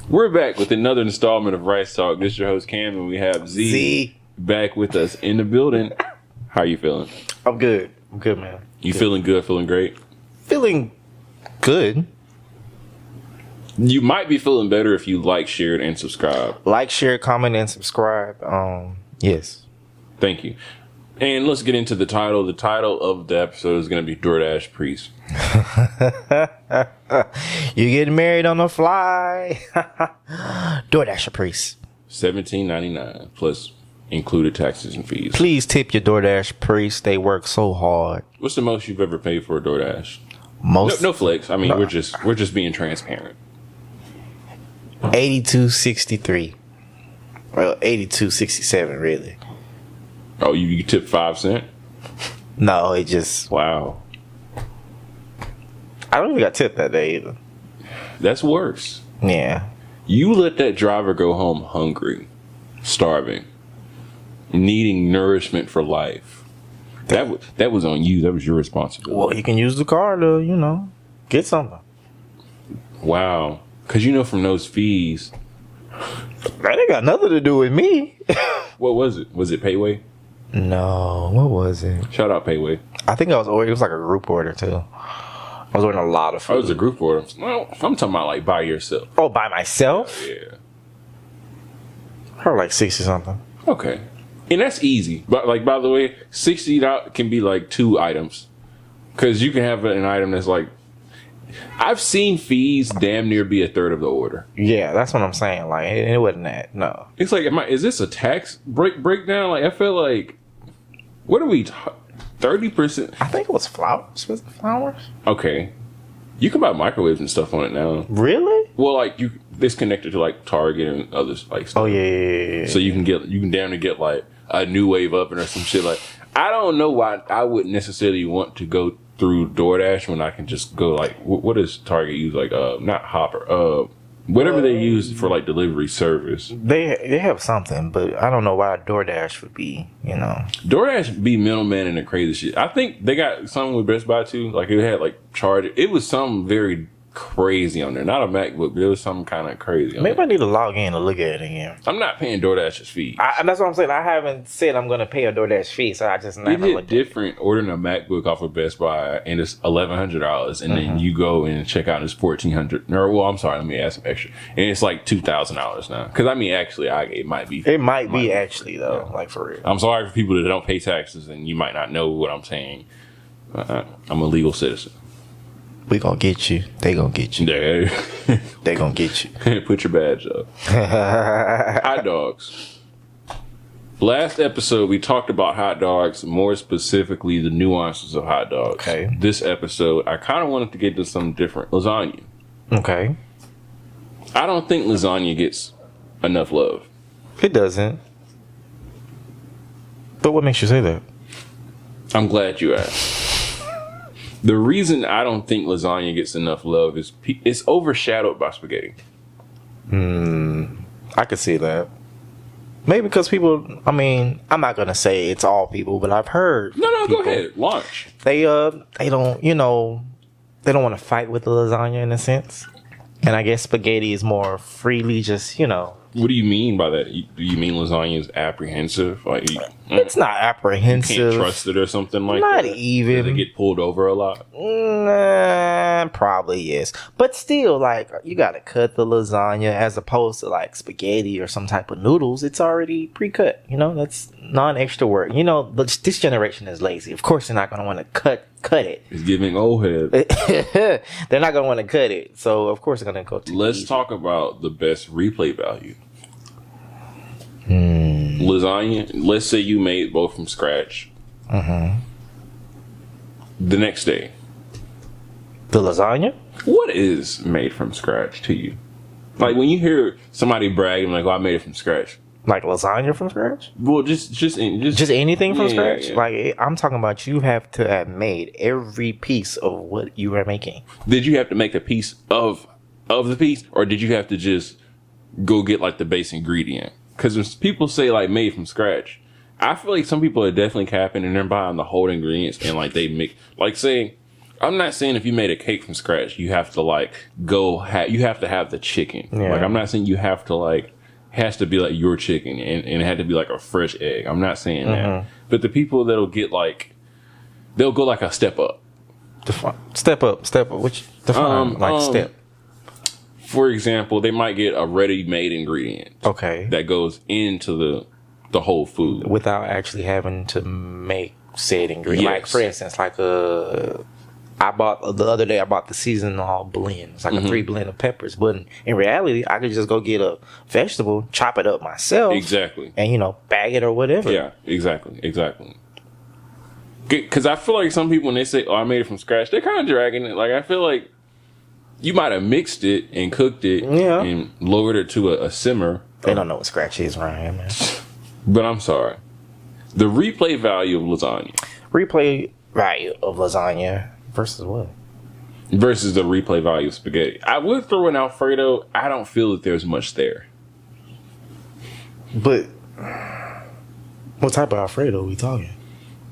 We're back with another installment of Rice Talk. This is your host Cam, and we have Z back with us in the building. How are you feeling? I'm good. I'm good, man. You feeling good? Feeling great? Feeling good. You might be feeling better if you like, shared, and subscribe. Like, share, comment, and subscribe. Yes. Thank you. And let's get into the title. The title of the episode is going to be DoorDash Priest. You getting married on the fly? DoorDash a priest. $17.99 plus included taxes and fees. Please tip your DoorDash priest. They work so hard. What's the most you've ever paid for a DoorDash? Most No flex. I mean, we're just being transparent. $82.63. Well, $82.67 really. Oh, you tipped 5 cents? No, it just Wow. I don't even got tipped that day either. That's worse. Yeah. You let that driver go home hungry, starving, needing nourishment for life. That was on you. That was your responsibility. Well, you can use the car to, get something. Wow. Because from those fees. That ain't got nothing to do with me. What was it? Was it Payway? No, what was it? Shout out Payway. I think I was ordering. It was like a group order too. I was ordering a lot of food. Oh, it was a group order. Well, I'm talking about like by yourself. Oh, by myself? Yeah. Or like 60 something. Okay. And that's easy. But like, by the way, $60 can be like 2 items. Because you can have an item that's like, I've seen fees damn near be a third of the order. Yeah, that's what I'm saying. Like, it wasn't that. No. It's like, is this a tax breakdown? Like, I feel like, what are we, 30%? I think it was flowers. Was it flowers? Okay. You can buy microwaves and stuff on it now. Really? Well, like, it's connected to like Target and others like stuff. Oh, yeah. So you can damn near get like a new wave oven or some shit. Like, I don't know why I wouldn't necessarily want to go through DoorDash when I can just go like, what does Target use? Like, not Hopper, whatever they use for like delivery service. They have something, but I don't know why DoorDash would be, DoorDash be middleman and the crazy shit. I think they got something with Best Buy too. Like it had like charge. It was something very crazy on there. Not a MacBook, but it was something kind of crazy on Maybe there. I need to log in to look at it again. I'm not paying DoorDash's fee. That's what I'm saying. I haven't said I'm going to pay a DoorDash fee, so I just never It hit looked different ordering a MacBook off of Best Buy and it's $1,100 and then you go and check out and it's $1,400. Or well, I'm sorry, let me add some extra. And it's like $2,000 now. Because I mean, actually, it might be. It might be actually though, like for real. I'm sorry for people that don't pay taxes and you might not know what I'm saying. I'm a legal citizen. We gonna get you. They gonna get you. Yeah. They gonna get you. Put your badge up. Hot dogs. Last episode, we talked about hot dogs, more specifically the nuances of hot dogs. Okay. This episode, I kind of wanted to get to something different. Lasagna. Okay. I don't think lasagna gets enough love. It doesn't. But what makes you say that? I'm glad you asked. The reason I don't think lasagna gets enough love is it's overshadowed by spaghetti. I could see that. Maybe because people, I'm not going to say it's all people, but I've heard. No, go ahead. Launch. They don't, they don't want to fight with the lasagna in a sense. And I guess spaghetti is more freely just, What do you mean by that? Do you mean lasagna is apprehensive? Like it's not you apprehensive. can't trust it or something like Not that? even. Does it get pulled over a lot? Probably yes. But still, like, you got to cut the lasagna as opposed to like spaghetti or some type of noodles. It's already pre-cut. That's non-extra work. But this generation is lazy. Of course, they're not going to want to cut it. It's giving old head. They're not going to want to cut it. So, of course, they're going to go to Let's easy. talk about the best replay value. Lasagna, let's say you made both from scratch. The next day. The lasagna? What is made from scratch to you? Like when you hear somebody bragging like, "Oh, I made it from scratch." Like lasagna from scratch? Well, just anything from Yeah, scratch? yeah. Like, I'm talking about you have to have made every piece of what you are making. Did you have to make a piece of the piece, or did you have to just go get like the base ingredient? Because when people say like made from scratch, I feel like some people are definitely capping and they're buying the whole ingredients and like they make like saying, I'm not saying if you made a cake from scratch, you have to like you have to have the chicken. Yeah. Like I'm not saying you have to like has to be like your chicken and it had to be like a fresh egg. I'm not saying that. But the people that'll get like they'll go like a step up. Step up. Which define step. For example, they might get a ready-made ingredient. Okay. That goes into the whole food without actually having to make said ingredient. Yes. Like for instance, like I bought the other day. I bought the seasonal blend. It's like a 3 blend of peppers. But in reality, I could just go get a vegetable, chop it up myself, Exactly. and bag it or whatever. Yeah, exactly. Because I feel like some people when they say, "Oh, I made it from scratch," they're kind of dragging it. Like I feel like you might have mixed it and cooked it, and lowered it to a simmer. They don't know what scratch is, Ryan. Man. But I'm sorry, the replay value of lasagna. Replay value of lasagna versus what? Versus the replay value of spaghetti. I would throw in Alfredo. I don't feel that there's much there. But what type of Alfredo are we talking?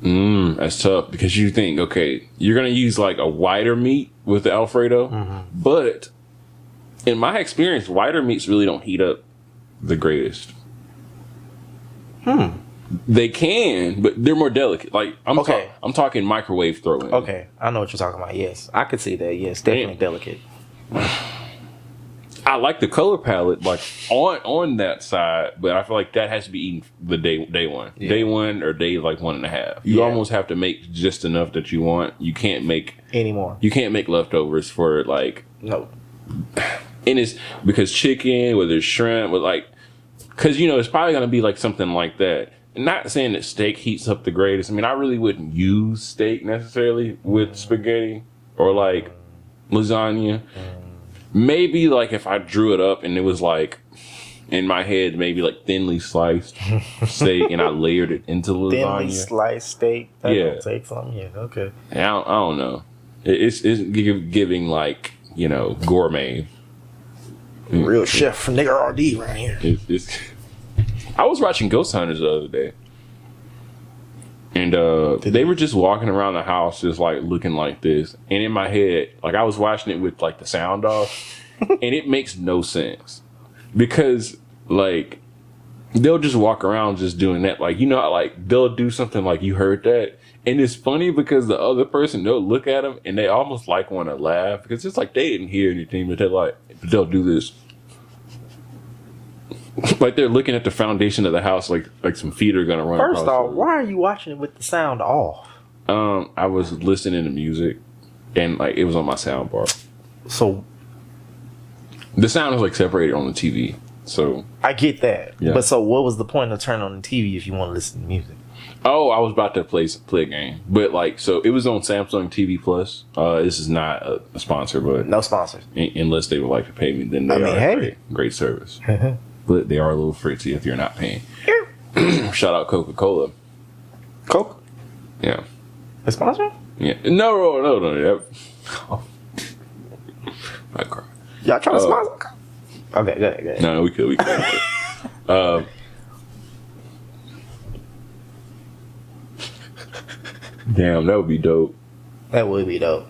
That's tough because you think, okay, you're going to use like a whiter meat with the Alfredo. But in my experience, whiter meats really don't heat up the greatest. They can, but they're more delicate. Like I'm talking microwave throw-in. Okay, I know what you're talking about. Yes, I could see that. Yes, definitely delicate. I like the color palette, like on that side, but I feel like that has to be eaten the day one, day one or day like 1.5. You almost have to make just enough that you want. You can't make anymore. You can't make leftovers for like no. And it's because chicken, whether it's shrimp, but like, because it's probably gonna be like something like that. Not saying that steak heats up the greatest. I mean, I really wouldn't use steak necessarily with spaghetti or like lasagna. Maybe like if I drew it up and it was like in my head, maybe like thinly sliced steak and I layered it into lasagna. Thinly sliced steak. That take some. Yeah. Okay. I don't know. It's giving like gourmet. Real chef from nigger RD right here. I was watching Ghost Hunters the other day. And they were just walking around the house just like looking like this. And in my head, like I was watching it with like the sound off. And it makes no sense. Because like they'll just walk around just doing that. Like, like they'll do something like you heard that. And it's funny because the other person, they'll look at them and they almost like want to laugh. Because it's like they didn't hear anything, but they'll do this. Like they're looking at the foundation of the house, like some feet are gonna run. First off, why are you watching it with the sound off? I was listening to music, and like it was on my sound bar. So the sound was like separated on the TV. So I get that, yeah. But so what was the point of turning on the TV if you want to listen to music? Oh, I was about to play a game, but like so it was on Samsung TV Plus. This is not a sponsor, but no sponsors unless they would like to pay me. Then they are great service. But they are a little fritzy if you're not paying. Shout out Coca-Cola. Coke? Yeah. A sponsor? Yeah. No. I cry. Y'all trying to sponsor? Okay, good. No, we could. Damn, that would be dope. That would be dope.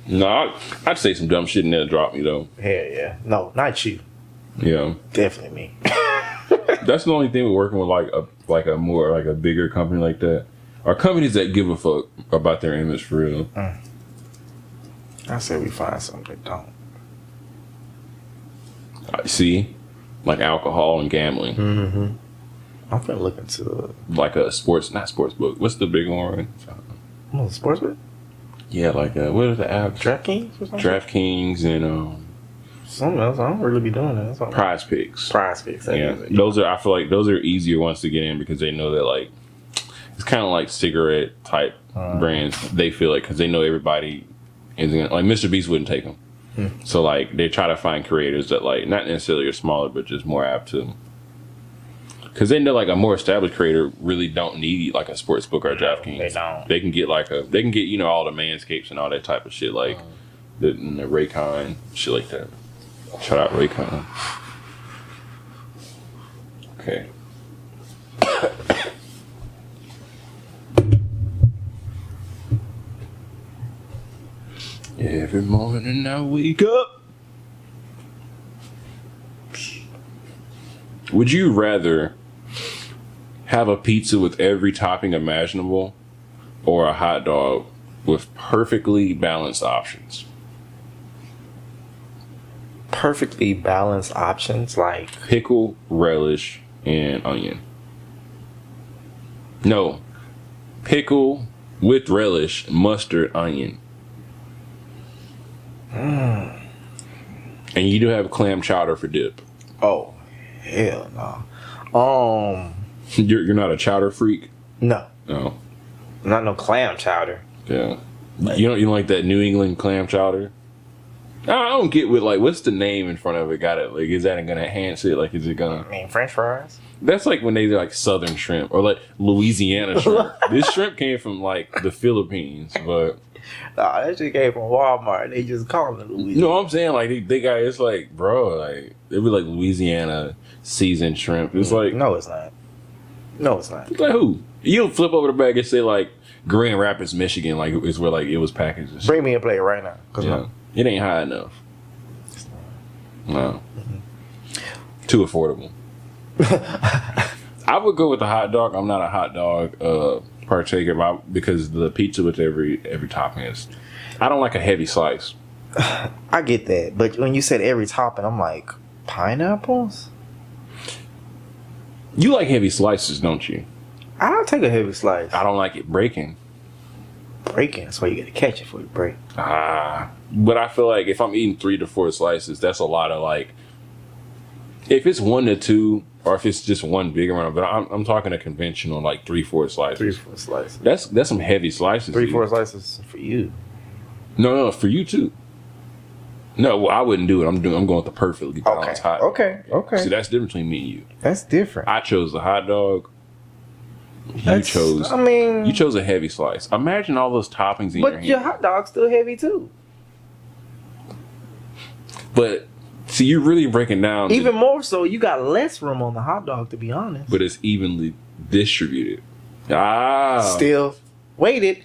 No, I'd say some dumb shit and they'll drop me though. Hell yeah. No, not you. Yeah. Definitely me. That's the only thing with working with like a more like a bigger company like that. Are companies that give a fuck about their image for real. I say we find something that don't. See? Like alcohol and gambling. Mm-hmm. I'm finna look into like a not sports book. What's the big one? Sports book? Yeah, like what are the apps? DraftKings or something? DraftKings and something else. I don't really be doing that. Prize Picks. Yeah, those are. I feel like those are easier ones to get in because they know that like it's kind of like cigarette type brands. They feel like because they know everybody is gonna, like Mr. Beast wouldn't take them. So like they try to find creators that like not necessarily are smaller but just more apt to. Because they know like a more established creator really don't need like a sports book or a DraftKings. They don't. They can get all the Manscapes and all that type of shit like the Raycon shit like that. Shout out Raycon. Okay. Every morning I wake up. Would you rather have a pizza with every topping imaginable or a hot dog with perfectly balanced options? Perfectly balanced options like Pickle, relish, and onion. No. Pickle with relish, mustard, onion. And you do have clam chowder for dip. oh hell no. You're not a chowder freak? No, No. not no clam chowder. Yeah. You don't like that New England clam chowder? I don't get with like what's the name in front of it? Got it? Like, is that gonna enhance it? Like, is it gonna? I mean, French fries. That's like when they do like Southern shrimp or like Louisiana shrimp. This shrimp came from like the Philippines, but Nah, that shit came from Walmart. They just call it Louisiana. you know what I'm saying? Like they got it's like bro, like it be like Louisiana seasoned shrimp. It's like No, it's not. No, it's not. it's like who? You'll flip over the bag and say like Grand Rapids, Michigan, like is where like it was packaged. And shit. Bring me a plate right now. Cause Yeah. It ain't high enough. No. Too affordable. I would go with the hot dog. I'm not a hot dog partaker because the pizza with every topping is. I don't like a heavy slice. I get that, but when you said every topping, I'm like, pineapples? You like heavy slices, don't you? I'll take a heavy slice. I don't like it breaking. Breaking, that's why you gotta catch it before you break. But I feel like if I'm eating 3 to 4 slices, that's a lot of like. If it's 1 to 2, or if it's just one big amount, but I'm talking a conventional like 3-4 slices. 3-4 slices. That's some heavy slices. 3-4 slices for you. No, for you too. No, well, I wouldn't do it. I'm going with the perfectly balanced hot dog. Okay. See, that's the difference between me and you. That's different. I chose the hot dog. You chose a heavy slice. Imagine all those toppings in your but hand. your hot dog's still heavy too. But see, you're really breaking down. Even more so, you got less room on the hot dog, to be honest. But it's evenly distributed. Still weighted.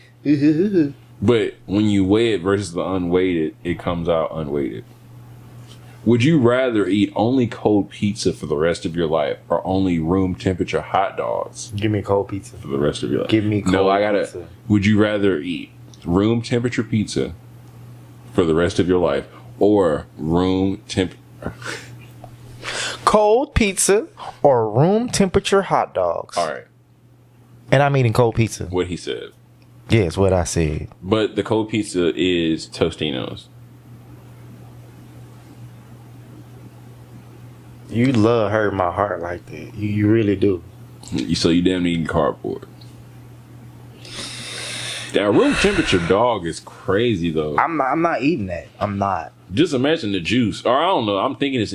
But when you weigh it versus the unweighted, it comes out unweighted. Would you rather eat only cold pizza for the rest of your life or only room temperature hot dogs Give me cold pizza. for the rest of your life? Give me cold No, I gotta. pizza. Would you rather eat room temperature pizza for the rest of your life or room temp? Cold pizza or room temperature hot dogs. All right, And I'm eating cold pizza. what he said. Yes, what I said. But the cold pizza is Tostinos. You love hurting my heart like that. You really do. So you damn near eating cardboard. That room temperature dog is crazy though. I'm not eating that. I'm not. Just imagine the juice, or I don't know. I'm thinking it's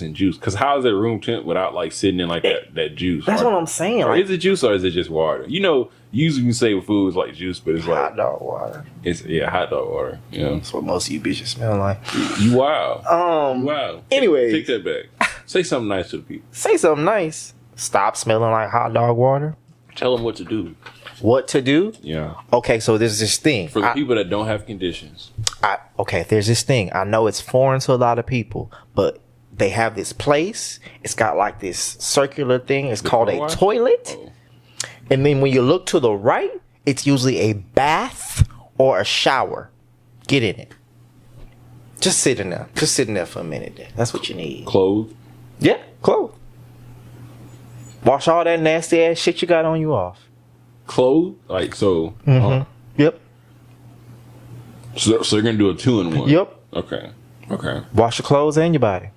in juice. Because how is it room temp without like sitting in like that juice? That's or, what I'm saying. or Like is it juice or is it just water? You know, usually you say food is like juice, but it's like hot dog water. it's hot dog water. Yeah, That's what most of you bitches smell like. you wow, Um. wow. Anyways. take that back. Say something nice to the people. Say something nice. Stop smelling like hot dog water. Tell them what to do. What to do? Yeah, Okay, so there's this thing. for the people that don't have conditions. There's this thing. I know it's foreign to a lot of people, but they have this place. It's got like this circular thing. It's called car a wash? toilet. Oh. And then when you look to the right, it's usually a bath or a shower. Get in it. Just sit in there. Just sit in there for a minute. Then. That's what you need. Clothes. Yeah, clothes. Wash all that nasty ass shit you got on you off. Clothes, like so. Yep. So you're gonna do a 2-in-1. Yep. Okay. Wash your clothes and your body.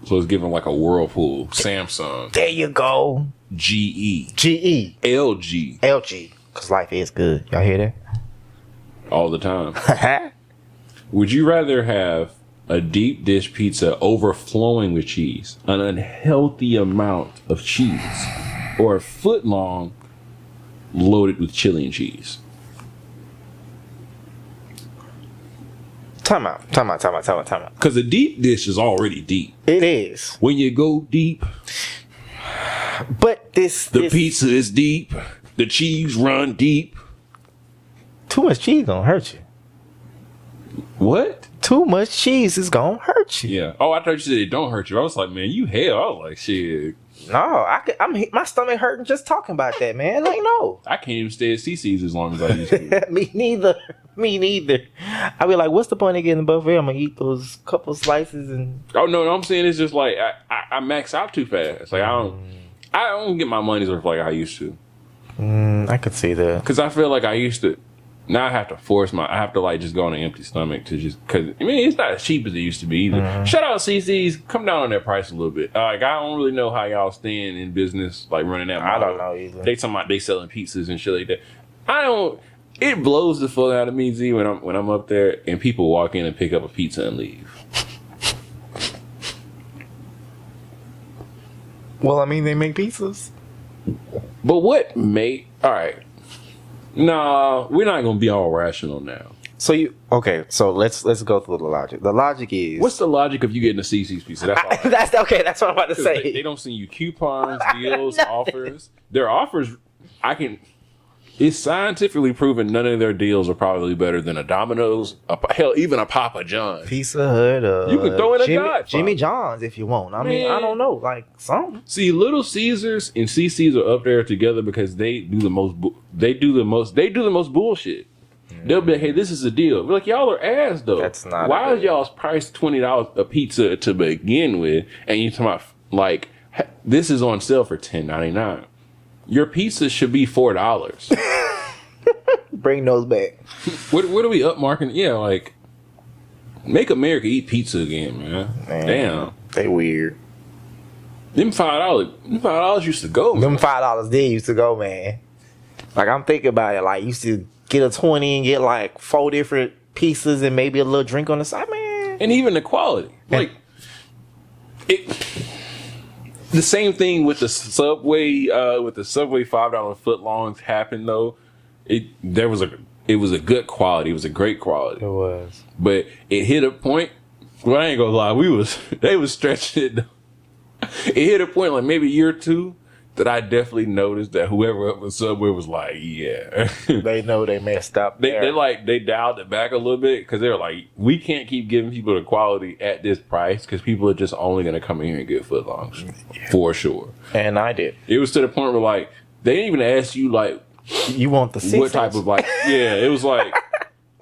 So it's giving like a Whirlpool, Samsung, There you go. GE, GE. LG, LG. Because life is good. Y'all hear all the time. that? Would you rather have a deep dish pizza overflowing with cheese, an unhealthy amount of cheese, or a foot long loaded with chili and cheese? Time out. Because a deep dish is already deep. It is. When you go deep, But this pizza is deep, the cheese run deep. too much cheese gonna hurt you. What? Too much cheese is gonna hurt you. Yeah. Oh, I thought you said it don't hurt you. I was like, man, you hell. I was like, shit. No, my stomach hurting just talking about that, man. Like, no. I can't even stay at CC's as long as I used to. Me neither. Me neither. I be like, what's the point of getting a buffet? I'm gonna eat those couple slices and. Oh no, I'm saying it's just like I max out too fast. Like I don't get my money's worth like I used to. I could see that. Because I feel like I used to. Now I have to I have to like just go on an empty stomach to just, because I mean it's not as cheap as it used to be either. Shout out CC's, come down on that price a little bit. Like I don't really know how y'all stand in business, like running that model. I don't know either. They talking about they selling pizzas and shit like that. I don't. It blows the fuck out of me, Z, when I'm up there and people walk in and pick up a pizza and leave. Well, I mean they make pizzas. But what made all right? Nah, we're not gonna be all rational now. So so let's go through the logic. The logic is, What's the logic of you getting a CC's pizza? That's all. that's okay. That's what I'm about to say. They don't send you coupons, deals, offers. Their offers, it's scientifically proven none of their deals are probably better than a Domino's, hell, even a Papa John's. Pizza Hut, You can throw in a God. Jimmy John's if you want. I mean, I don't know, like something. See, Little Caesars and CC's are up there together because they do the most bullshit. They'll be like, hey, this is a deal. We're like, y'all are ass though. That's not. Why is y'all's price $20 a pizza to begin with, and you talking about like this is on sale for $10.99? Your pizza should be $4. Bring those back. What are we upmarking? Yeah, like make America eat pizza again, man. Damn, they weird. Them $5 used to go. Man. Them $5 did used to go, man. Like I'm thinking about it. Like used to get a 20 and get like 4 different pizzas and maybe a little drink on the side, man. And even the quality, like it. The same thing with the Subway, $5 footlongs happened though. It was a good quality. It was a great quality. It was, but it hit a point. Well, I ain't gonna lie, they was stretching it. It hit a point like maybe a year or two that I definitely noticed that whoever up with Subway was like, yeah, they know they messed up. They dialed it back a little bit because they were like, we can't keep giving people the quality at this price because people are just only gonna come in here and get footlongs for sure. And I did. It was to the point where like they didn't even ask you like, you want the 6 what type of like it was like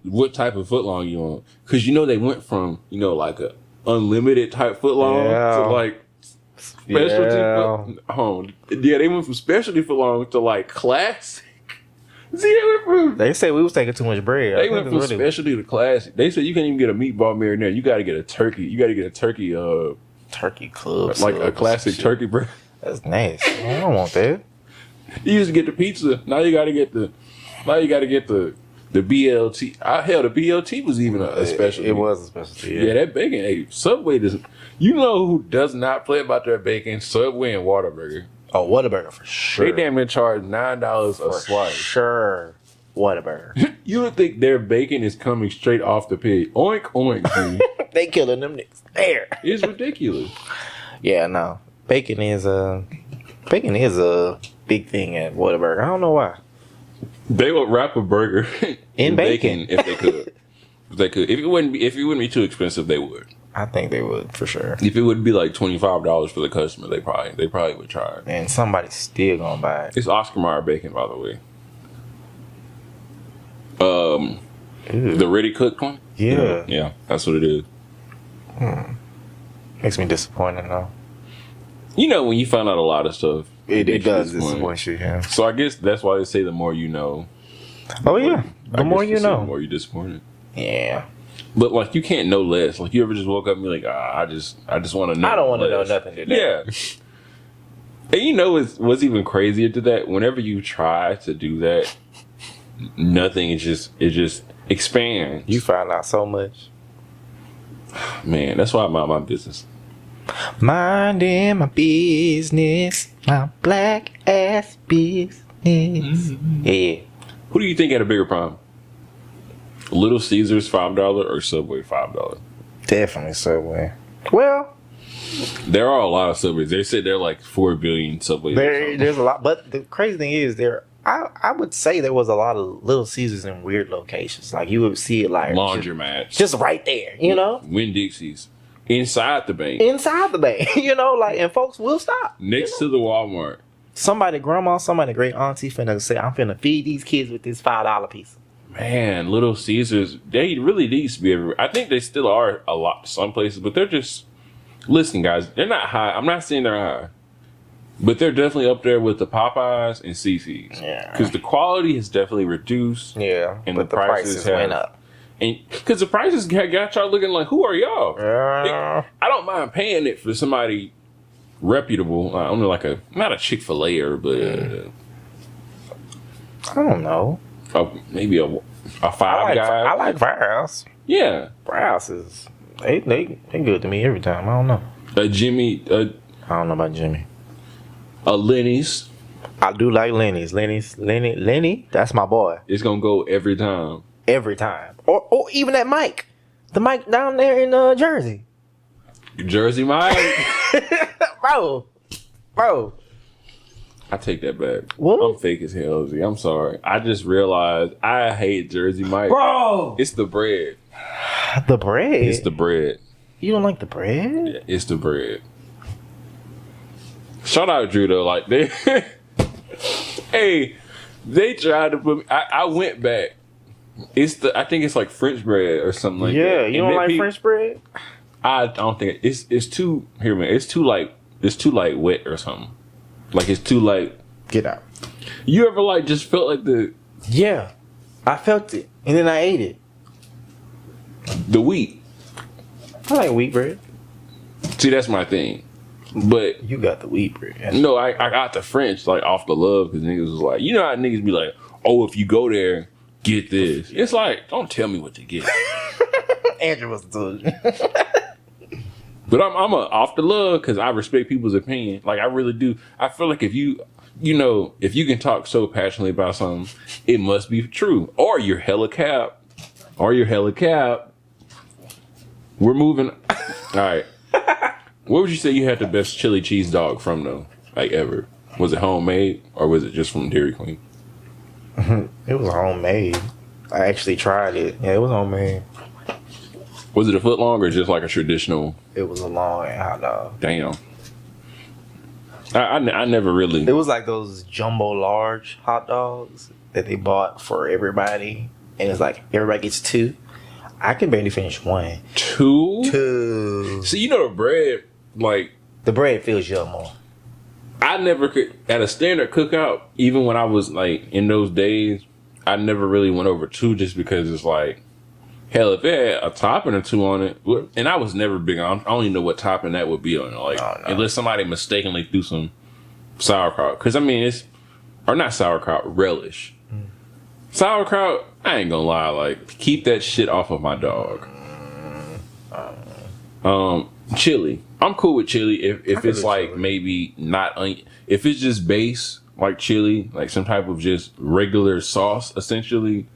what type of footlong you want, because they went from like a unlimited type footlong to like specialty they went from specialty footlong to like classic. They say we was taking too much bread. They went from specialty to classic. They said you can't even get a meatball marinara. You got to get a turkey. You got to get a turkey turkey club, like a classic turkey bread. That's nice. I don't want that. You used to get the pizza. Now you got to get the BLT. Hell, the BLT was even a specialty. It was a specialty. Yeah, that bacon. Hey, Subway does. You know who does not play about their bacon? Subway and Whataburger. Oh, Whataburger for sure. They damn near charge $9 a slice. Sure, Whataburger. You would think their bacon is coming straight off the pig. Oink oink. They killing them niggas there. It's ridiculous. Yeah, no. Bacon is a big thing at Whataburger. I don't know why. They would wrap a burger in bacon if they could. If it wouldn't be too expensive, they would. I think they would for sure. If it would be like $25 for the customer, they probably would charge. And somebody's still gonna buy it. It's Oscar Mayer bacon, by the way. The ready cooked one. Yeah, that's what it is. Makes me disappointed though. When you find out a lot of stuff, it does disappoint you. Yeah. So I guess that's why they say the more you know. Oh yeah, the more you know, the more you're disappointed. Yeah. But like you can't know less. Like you ever just woke up and be like, I just want to know. I don't want to know nothing today. Yeah. And what's even crazier to that? Whenever you try to do that, nothing. It just expands. You find out so much. Man, that's why I mind my business. Minding my business, my black ass business. Mm-hmm. Yeah. Who do you think had a bigger problem? Little Caesars $5 or Subway $5? Definitely Subway. Well, there are a lot of Subways. They said there are like 4 billion Subways. There's a lot, but the crazy thing is there I would say there was a lot of Little Caesars in weird locations. Like you would see it like Laundromats. just right there, you know, Winn Dixie's. Inside the bank. inside the bank, you know, like, and folks will stop. Next to the Walmart. Somebody, grandma, somebody, great auntie finna say, I'm finna feed these kids with this $5 piece. Man, Little Caesars, they really used to be everywhere. I think they still are a lot some places, but they're just, listen guys, they're not high. I'm not saying they're high, but they're definitely up there with the Popeyes and CC's. Yeah. Because the quality has definitely reduced. Yeah, And but the the prices prices have- went up. And because the prices got y'all looking like, who are y'all? I don't mind paying it for somebody reputable. I don't know, like not a Chick-fil-A, but I don't know. maybe a Five Guys. I like Firehouse. Yeah. Firehouse is they good to me every time. I don't know. A Jimmy, I don't know about Jimmy. a Lenny's. I do like Lenny's. Lenny, that's my boy. It's gonna go every time. Every time. Or even that Mike. The Mike down there in Jersey. Jersey Mike. Bro. I take that back. What? I'm fake as hell, Z. I'm sorry. I just realized I hate Jersey Mike. Bro. It's the bread. The bread. It's the bread. You don't like the bread? Yeah, it's the bread. Shout out Drew though. Like they hey, they tried to put me, I went back. I think it's like French bread or something like that. Yeah, you don't like French bread? I don't think it's too here, man. It's too like wet or something. Like it's too like. Get out. You ever like just felt like Yeah. I felt it. And then I ate it. the wheat? I like wheat bread. See, that's my thing. But You got the wheat bread. no, I got the French like off the love because niggas was like, you know how niggas be like, oh, if you go there, get this. It's like, don't tell me what to get. Andrew was the But I'm off the love because I respect people's opinion. Like I really do. I feel like if you can talk so passionately about something, it must be true. Or you're hella cap. We're moving. All right. What would you say you had the best chili cheese dog from though? Like ever? Was it homemade or was it just from Dairy Queen? It was homemade. I actually tried it. Yeah, it was homemade. Was it a foot long or just like a traditional? It was a long hot dog. Damn. I never really. It was like those jumbo large hot dogs that they bought for everybody. And it's like everybody gets two. I can barely finish one. Two? See, you know the bread, like, The bread fills you up more. I never could, at a standard cookout, even when I was like in those days, I never really went over two just because it's like, hell, if it had a topping or two on it, and I was never big on, I don't even know what topping that would be on it. Like, unless somebody mistakenly threw some sauerkraut. Because, I mean, or not sauerkraut, relish. Sauerkraut, I ain't gonna lie, like, keep that shit off of my dog. Chili. I'm cool with chili if it's like chili. Maybe not if it's just base like chili, like some type of just regular sauce essentially,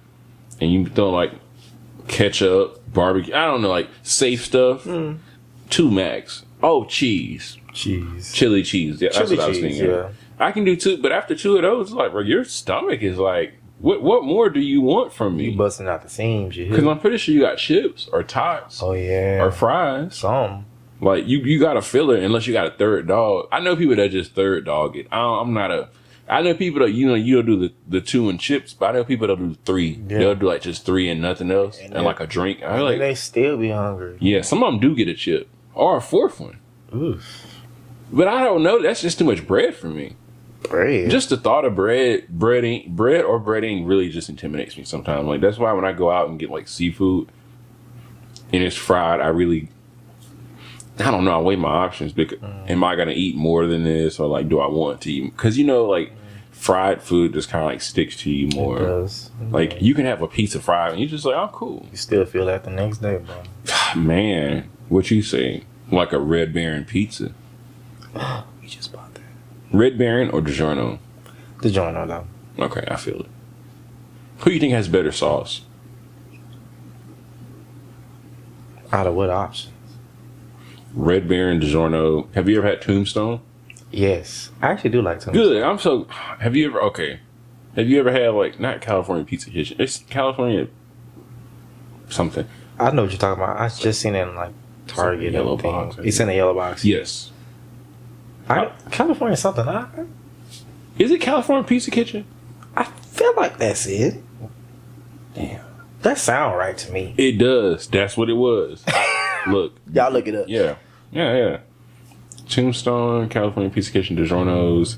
and you throw like ketchup, barbecue, I don't know, like safe stuff. 2 max. Oh, cheese. Chili cheese. Yeah, that's what I was thinking. Yeah. I can do 2, but after 2 of those, like, bro, your stomach is like, what more do you want from me? You busting out the seams. Because I'm pretty sure you got chips or tots. Oh yeah. Or fries. Some. Like, you got to fill it unless you got a third dog. I know people that just third dog it. I know people that, you don't do the 2 and chips, but I know people that do 3. Yeah. They'll do like just 3 and nothing else and like a drink. I like, they still be hungry. Yeah, some of them do get a chip or a 4th one. Oof. But I don't know. That's just too much bread for me. Bread. Just the thought of breading really just intimidates me sometimes. Like, that's why when I go out and get like seafood and it's fried, I don't know. I weigh my options because am I gonna eat more than this, or like do I want to eat? Because like fried food just kind of like sticks to you more. It does. Like you can have a piece of fried and you just like, I'm cool. You still feel that the next day, bro. Man, what you say? Like a Red Baron pizza. We just bought that. Red Baron or DiGiorno? DiGiorno though. Okay, I feel it. Who do you think has better sauce? Out of what option? Red Baron, DiGiorno. Have you ever had Tombstone? Yes. I actually do like Tombstone. Good. Have you ever, okay. Have you ever had like not California Pizza Kitchen? It's California something. I know what you're talking about. I just seen it in like Target yellow and box, things. It's in the yellow box. Yes. California something. Is it California Pizza Kitchen? I feel like that's it. Damn. That sound right to me. It does. That's what it was. Look. Y'all look it up. Yeah. Tombstone, California Pizza Kitchen, DiGiorno's,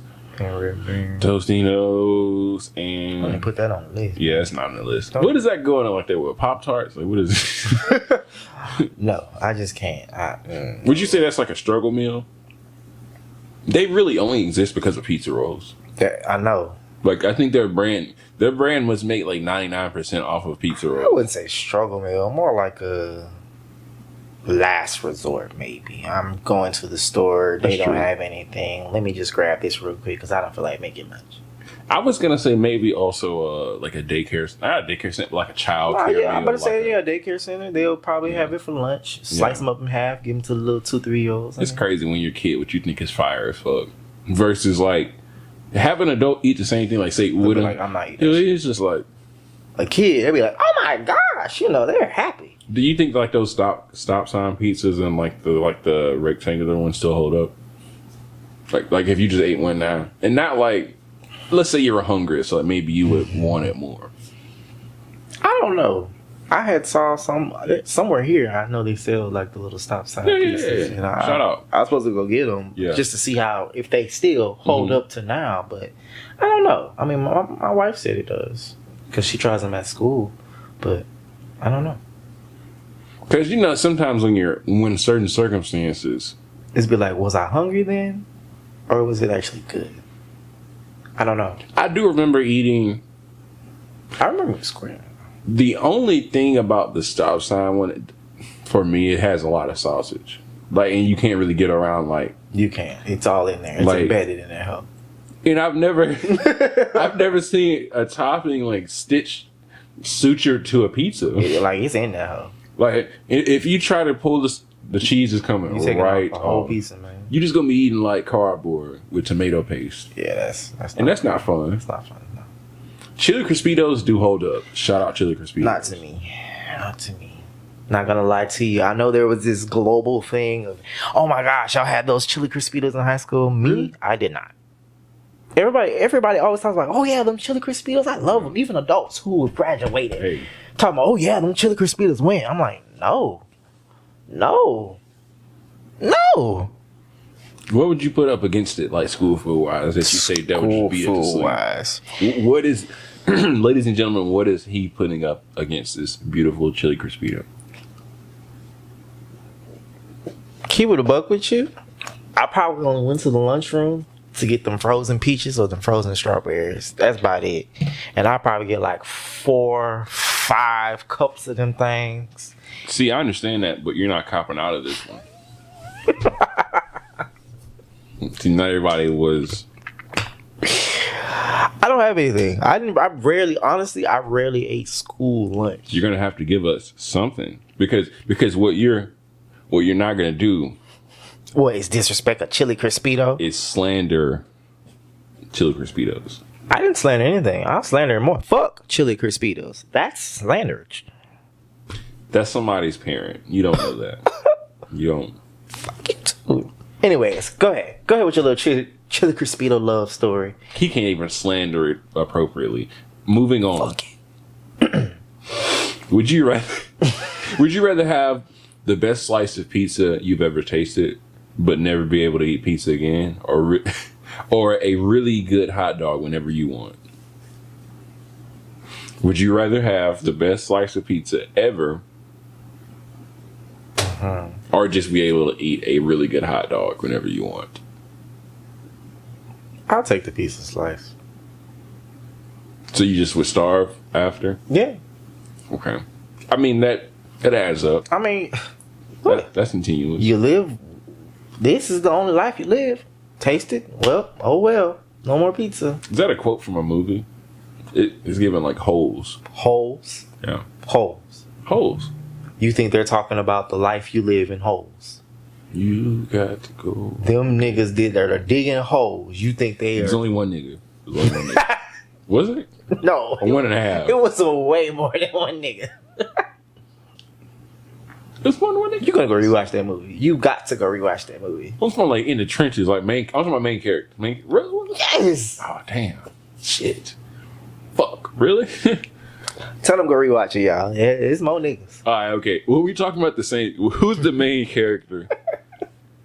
Tostinos, and Let me put that on the list. yeah, it's not on the list. What is that going on like that with Pop-Tarts? Like, what is No, I just can't. Would you say that's like a struggle meal? They really only exist because of pizza rolls. I know. Like, I think their brand was made like 99% off of pizza I rolls. wouldn't say struggle meal. More like a last resort, maybe. I'm going to the store. They That's don't true. have anything. Let me just grab this real quick because I don't feel like making much. I was gonna say maybe also like a daycare, not a daycare center, but like a child Oh, care. yeah, I'm meal, about to say, like daycare center. They'll probably have it for lunch. Slice them up in half, give them to the little 2-3-year-olds. It's crazy when you're a kid what you think is fire as fuck versus like have an adult eat the same thing. Like say, wouldn't like, I'm not eating that it's just like. a kid, they'll be like, "Oh my gosh!" They're happy. Do you think like those stop sign pizzas and like the rectangular ones still hold up? Like if you just ate one now and not like, let's say you were hungry, so like maybe you would want it more. I don't know. I had saw somewhere here. I know they sell like the little stop sign pieces. Yeah. Shout out. I was supposed to go get them just to see how if they still hold up to now, but I don't know. I mean, my wife said it does because she tries them at school, but I don't know. Because sometimes when certain circumstances, It's be like, was I hungry then, or was it actually good? I don't know. I do remember eating. I remember square. The only thing about the stop sign one, for me, it has a lot of sausage. Like, and you can't really get around like. You can't. It's all in there. It's Like- embedded in there. Huh? And I've never seen a topping like stitched sutured to a pizza. Like it's in there. Huh? Like if you try to pull this, the cheese is coming You taking right off a whole off. piece of man. You just gonna be eating like cardboard with tomato paste, Yeah, that's and that's not fun. It's not fun. No. Chili Crispitos do hold up. Shout out Chili Crispitos. Not to me. Not to me. Not gonna lie to you. I know there was this global thing of, oh my gosh, y'all had those Chili Crispitos in high school. Me, I did not. Everybody always talks about, oh yeah, them Chili Crispitos, I love them. Even adults who have graduated Hey, talking about, oh yeah, them Chili Crispitos win. I'm like, no. what would you put up against it, like school food wise? That you say that would just beat it to sleep. wise. What is, ladies and gentlemen, what is he putting up against this beautiful Chili Crispito? Keep it a buck with you. I probably only went to the lunchroom to get them frozen peaches or them frozen strawberries. That's about it. And I probably get like 4-5 cups of them things. See, I understand that, but you're not copping out of this one. See, not everybody was. I don't have anything. I rarely ate school lunch. You're gonna have to give us something because what you're not gonna do What is disrespect a Chili Crispito? is slander Chili Crispitos. I didn't slander anything. I'll slander more. Fuck Chili Crispitos. That's slander. That's somebody's parent. You don't know that. You don't. Fuck you too. Anyways, go ahead. Go ahead with your little Chili Crispito love story. He can't even slander it appropriately. Moving on. Fuck it. Would you rather have the best slice of pizza you've ever tasted, but never be able to eat pizza again, or a really good hot dog whenever you want? Would you rather have the best slice of pizza ever, or just be able to eat a really good hot dog whenever you want? I'll take the pizza slice. So you just would starve after? Yeah. Okay. I mean, that adds up. I mean, what? That's continuous. You live. This is the only life you live. Taste it. Well, oh well. No more pizza. Is that a quote from a movie? It's given like holes. Holes. Yeah. Holes. Holes. You think they're talking about the life you live in holes? You got to go. Them niggas they're digging holes. You think they There's are? only one nigga. There's only one nigga. Was it? No. Or 1.5? It was a way more than one nigga. It's one nigga. You're gonna go rewatch that movie. You got to go rewatch that movie. I'm talking like in the trenches, like main. I'm talking about main character. Yes. Oh damn. Shit. Fuck. Really? Tell them go rewatch it, y'all. Yeah, it's more niggas. All right. Okay. Well, we talking about the same. Who's the main character?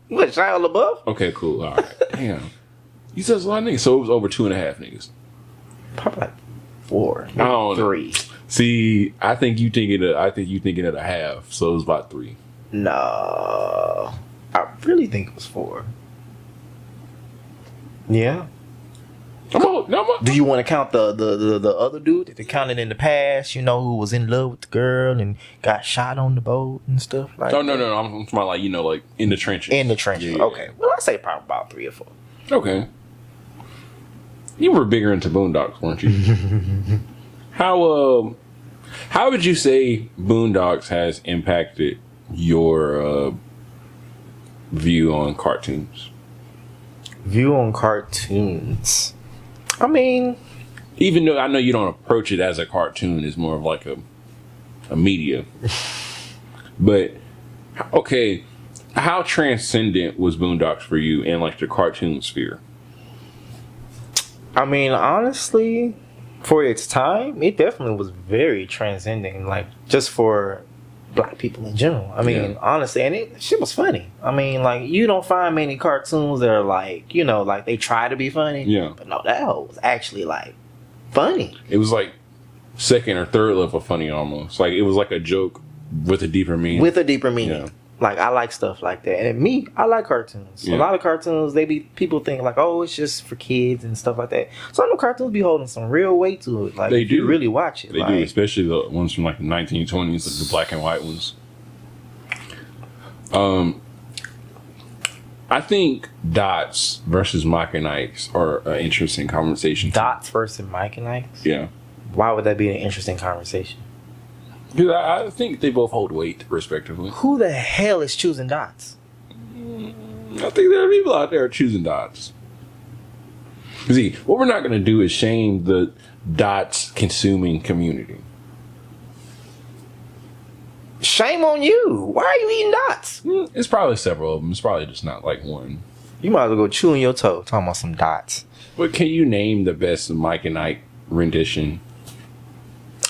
What, Shia LaBeouf? Okay. Cool. All right. Damn. You said it's a lot of niggas, so it was over 2.5 niggas. Probably like 4. I don't know. 3. See, I think you thinking of a half, so it was about 3. No. I really think it was 4. Yeah. Do you want to count the other dude that they counted in the past, who was in love with the girl and got shot on the boat and stuff like that? No. I'm talking about like in the trenches. In the trenches. Yeah. Okay. Well, I'd say probably about 3 or 4. Okay. You were bigger into Boondocks, weren't you? How would you say Boondocks has impacted your view on cartoons? View on cartoons. I mean, even though I know you don't approach it as a cartoon, it's more of like a media. But okay, how transcendent was Boondocks for you in like the cartoon sphere? I mean, honestly, for its time, it definitely was very transcending. Like just for black people in general. I mean, honestly, and shit was funny. I mean, like you don't find many cartoons that are like, like they try to be funny. Yeah. But no, that hoe was actually like funny. It was like second or third level funny almost. Like it was like a joke with a deeper meaning. Yeah. Like I like stuff like that. And me, I like cartoons. Yeah. A lot of cartoons, people think like, oh, it's just for kids and stuff like that. Some of the cartoons be holding some real weight to it. Like They if do. you really watch it. They do, especially the ones from like the 1920s, like the black and white ones. I think Dots versus Mike and Ike's are an interesting conversation. Dots versus Mike and Ike's? Yeah. Why would that be an interesting conversation? Because I think they both hold weight, respectively. Who the hell is choosing Dots? I think there are people out there choosing Dots. See, what we're not going to do is shame the Dots consuming community. Shame on you. Why are you eating Dots? It's probably several of them. It's probably just not like one. You might as well go chewing your toe talking about some Dots. But can you name the best Mike and Ike rendition?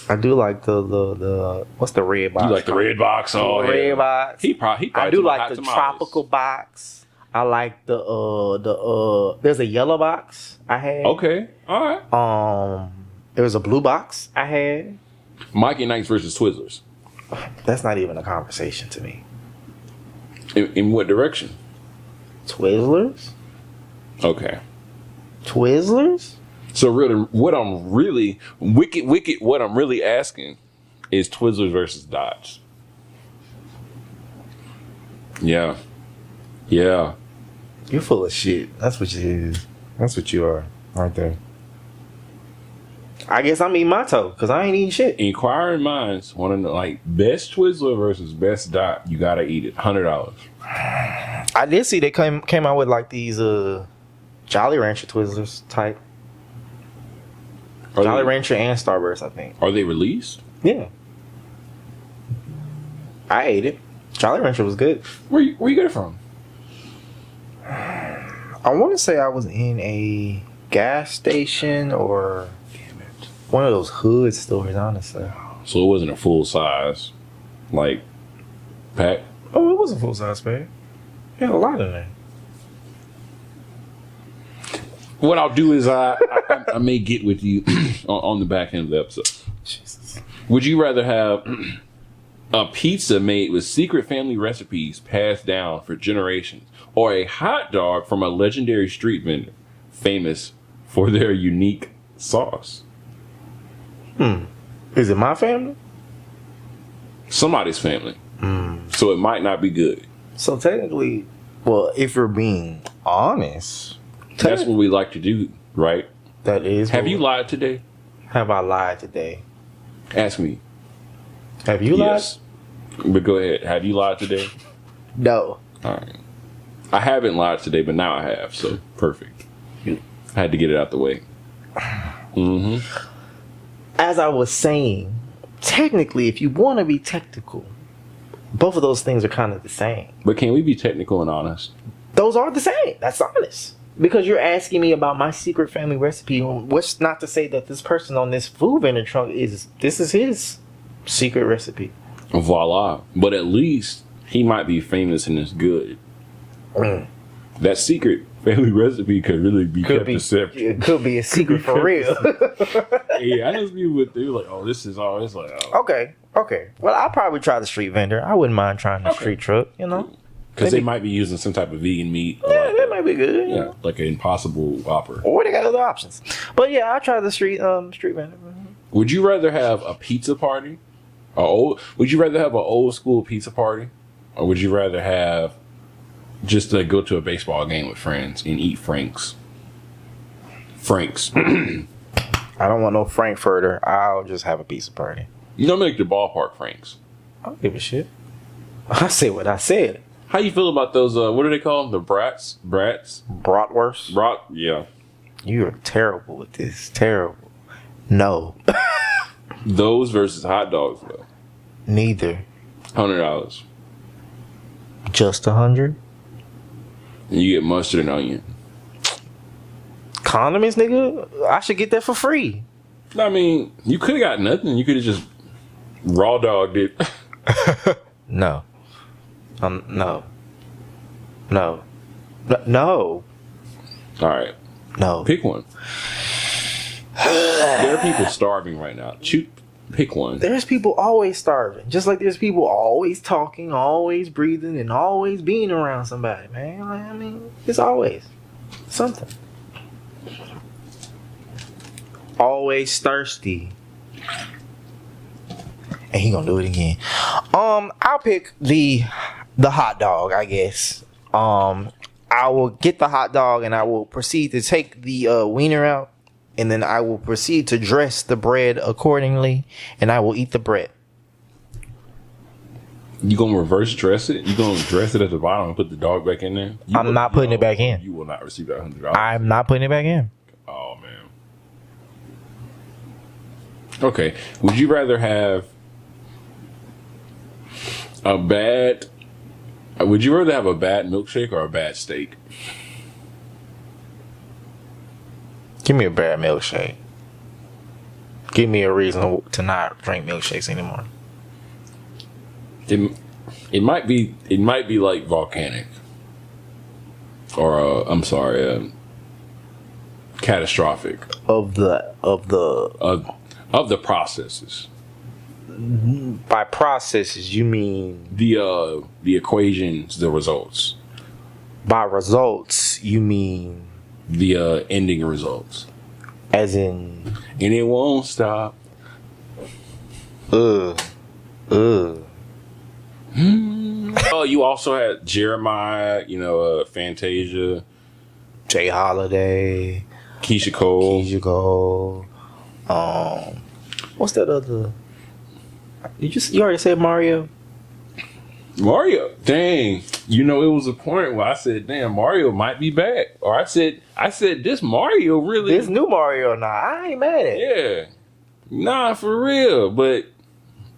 I do like the what's the red box? You like the red box? Oh, the red box. He probably I do like the tropical box. I like the there's a yellow box I had. Okay, all right. There was a blue box I had. Mike and Ike's versus Twizzlers. That's not even a conversation to me. In what direction? Twizzlers? Okay. Twizzlers? So really, what I'm really what I'm really asking is Twizzlers versus Dots. Yeah. Yeah. You're full of shit. That's what you is. That's what you are, right there. I guess I'm eating my toe because I ain't eating shit. Inquiring minds want to know, like, best Twizzler versus best Dot. You gotta eat it. $100. I did see they came out with like these Jolly Rancher Twizzlers type. Jolly Rancher and Starburst, I think. Are they released? Yeah. I ate it. Jolly Rancher was good. Where you get it from? I want to say I was in a gas station or one of those hood stores, honestly. So it wasn't a full size, like, pack? Oh, it was a full size pack. Yeah, a lot in there. What I'll do is I may get with you on the back end of the episode. Jesus. Would you rather have a pizza made with secret family recipes passed down for generations, or a hot dog from a legendary street vendor famous for their unique sauce? Is it my family? Somebody's family. So it might not be good. So technically, well, if you're being honest, That's what we like to do, right? that is. Have you lied today? Have I lied today? Ask me. Have you Yes. But go ahead. Have you lied today? lied? No. All right. I haven't lied today, but now I have, so perfect. I had to get it out the way. Mm-hmm. As I was saying, technically, if you want to be technical, both of those things are kind of the same. But can we be technical and honest? Those are the same. That's honest. Because you're asking me about my secret family recipe. What's not to say that this person on this food vendor trunk is his secret recipe. Voila. But at least he might be famous and it's good. That secret family recipe could really be kept a secret. It could be a secret for real. Yeah, I know people would do like, oh, this is all. It's like, oh. Okay. Well, I'll probably try the street vendor. I wouldn't mind trying the street truck, you know? Because they might be using some type of vegan meat. Yeah, like that might be good. Yeah, like an Impossible Whopper. Or they got other options. But yeah, I'll try the street vendor. Would you rather have a pizza party? Would you rather have an old school pizza party? Or would you rather have just to go to a baseball game with friends and eat Frank's? I don't want no Frankfurter. I'll just have a pizza party. You don't make the ballpark Franks. I don't give a shit. I said what I said. How you feel about those, what are they called? The brats? Bratwurst? Yeah. You are terrible with this. Terrible. No. Those versus hot dogs, though. Neither. $100. Just 100? And you get mustard and onion. Condiments, nigga? I should get that for free. I mean, you could have got nothing. You could have just raw dogged it. No. No. No. No. All right. No. Pick one. There are people starving right now. Pick one. There's people always starving. Just like there's people always talking, always breathing, and always being around somebody, man. Like, I mean, it's always something. Always thirsty. And he gonna do it again. I'll pick the hot dog, I guess. I will get the hot dog and I will proceed to take the wiener out, and then I will proceed to dress the bread accordingly, and I will eat the bread. You gonna reverse dress it? You gonna dress it at the bottom and put the dog back in there? I'm not putting it back in. You will not receive that $100. I'm not putting it back in. Oh man. Okay. Would you rather have a bad milkshake or a bad steak? Give me a bad milkshake. Give me a reason to not drink milkshakes anymore. It might be like volcanic, or catastrophic Of the of the processes. by processes you mean The equations, the results, by results you mean the ending results, as in and it won't stop. Oh, you also had Jeremiah, Fantasia, Jay Holiday, Keisha Cole. What's that other? You already said Mario. Mario, dang! It was a point where I said, "Damn, Mario might be back," or I said, "This Mario really." This new Mario, nah, I ain't mad at it. Yeah, nah, for real. But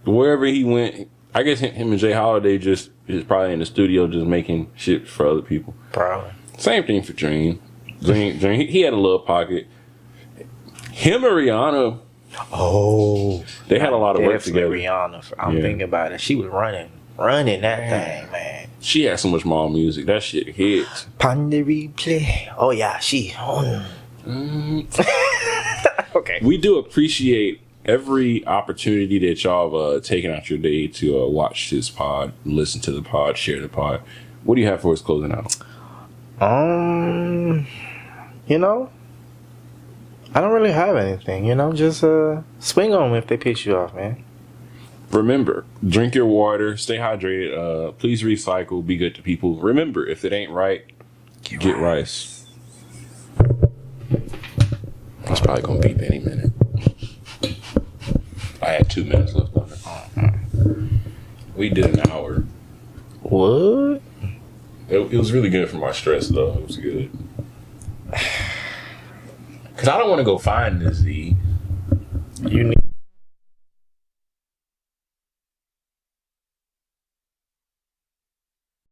wherever he went, I guess him and Jay Holiday is probably in the studio just making shit for other people. Probably. Same thing for Dream. Dream, he had a little pocket. Him and Rihanna. Oh, they had a lot of work together. Rihanna, I'm thinking about it. She was running that thing, man. She had so much more music. That shit hits. Pon the replay. Oh yeah, she. Okay. We do appreciate every opportunity that y'all have taken out your day to watch this pod, listen to the pod, share the pod. What do you have for us closing out? I don't really have anything, just swing on them if they piss you off, man. Remember, drink your water, stay hydrated, please recycle, be good to people. Remember, if it ain't right, get rice. It's probably gonna beep any minute. I had 2 minutes left on it. We did an hour. What? It was really good for my stress, though. It was good. Because I don't want to go find the Z. You need